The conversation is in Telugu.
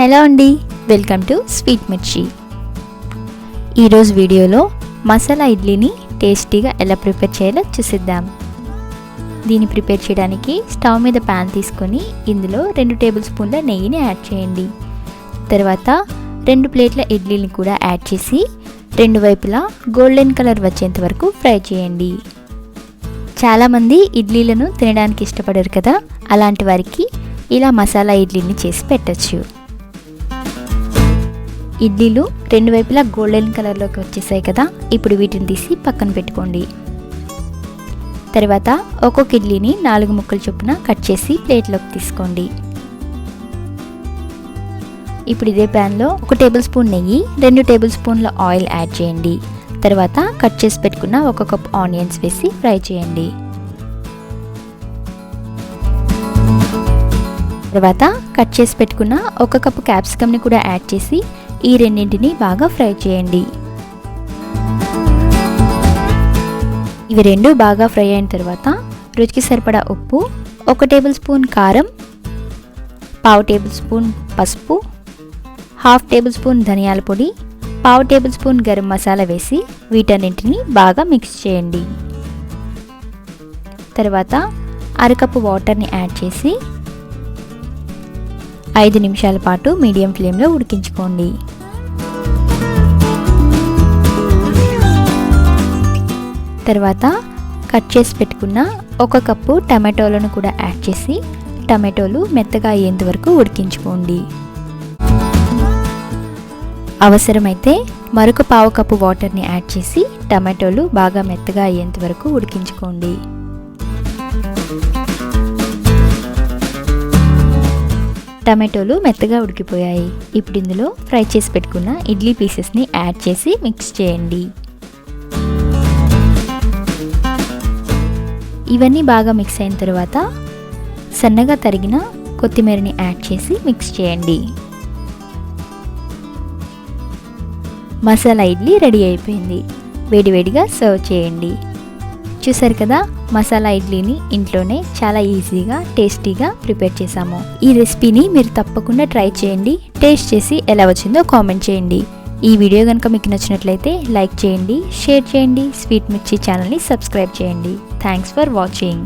హలో అండి, వెల్కమ్ టు స్వీట్ మిర్చి. ఈరోజు వీడియోలో మసాలా ఇడ్లీని టేస్టీగా ఎలా ప్రిపేర్ చేయాలో చూసిద్దాం. దీన్ని ప్రిపేర్ చేయడానికి స్టవ్ మీద ప్యాన్ తీసుకొని ఇందులో 2 టేబుల్ స్పూన్ల నెయ్యిని యాడ్ చేయండి. తర్వాత 2 ప్లేట్ల ఇడ్లీని కూడా యాడ్ చేసి 2 వైపులా గోల్డెన్ కలర్ వచ్చేంత వరకు ఫ్రై చేయండి. చాలామంది ఇడ్లీలను తినడానికి ఇష్టపడరు కదా, అలాంటి వారికి ఇలా మసాలా ఇడ్లీని చేసి పెట్టచ్చు. ఇడ్లీలు 2 వైపులా గోల్డెన్ కలర్లోకి వచ్చేసాయి కదా, ఇప్పుడు వీటిని తీసి పక్కన పెట్టుకోండి. తర్వాత ఒక్కొక్క ఇడ్లీని 4 ముక్కలు చొప్పున కట్ చేసి ప్లేట్లోకి తీసుకోండి. ఇప్పుడు ఇదే ప్యాన్లో 1 టేబుల్ స్పూన్ నెయ్యి, 2 టేబుల్ స్పూన్ల ఆయిల్ యాడ్ చేయండి. తర్వాత కట్ చేసి పెట్టుకున్న 1 కప్ ఆనియన్స్ వేసి ఫ్రై చేయండి. తర్వాత కట్ చేసి పెట్టుకున్న 1 కప్ క్యాప్సికమ్ని కూడా యాడ్ చేసి ఈ రెండింటిని బాగా ఫ్రై చేయండి. ఇవి రెండు బాగా ఫ్రై అయిన తర్వాత రుచికి సరిపడా ఉప్పు, 1 టేబుల్ స్పూన్ కారం, 1/2 టేబుల్ స్పూన్ పసుపు, 1/2 టేబుల్ స్పూన్ ధనియాల పొడి, 1/2 టేబుల్ స్పూన్ గరం మసాలా వేసి వీటన్నింటిని బాగా మిక్స్ చేయండి. తర్వాత 1/2 కప్పు వాటర్ని యాడ్ చేసి 5 నిమిషాల పాటు మీడియం ఫ్లేమ్లో ఉడికించుకోండి. తర్వాత కట్ చేసి పెట్టుకున్న 1 కప్పు టమాటోలను కూడా యాడ్ చేసి టమాటోలు మెత్తగా అయ్యేంత వరకు ఉడికించుకోండి. అవసరమైతే మరొక 1/2 కప్పు వాటర్ని యాడ్ చేసి టమాటోలు బాగా మెత్తగా అయ్యేంత వరకు ఉడికించుకోండి. టమాటోలు మెత్తగా ఉడికిపోయాయి. ఇప్పుడు ఇందులో ఫ్రై చేసి పెట్టుకున్న ఇడ్లీ పీసెస్ని యాడ్ చేసి మిక్స్ చేయండి. ఇవన్నీ బాగా మిక్స్ అయిన తర్వాత సన్నగా తరిగిన కొత్తిమీరని యాడ్ చేసి మిక్స్ చేయండి. మసాలా ఇడ్లీ రెడీ అయిపోయింది. వేడివేడిగా సర్వ్ చేయండి. చూసారు కదా, మసాలా ఇడ్లీని ఇంట్లోనే చాలా ఈజీగా టేస్టీగా ప్రిపేర్ చేసాము. ఈ రెసిపీని మీరు తప్పకుండా ట్రై చేయండి. టేస్ట్ చేసి ఎలా వచ్చిందో కామెంట్ చేయండి. ఈ వీడియో కనుక మీకు నచ్చినట్లయితే లైక్ చేయండి, షేర్ చేయండి, స్వీట్ మిర్చి ఛానల్ని సబ్స్క్రైబ్ చేయండి. Thanks for watching.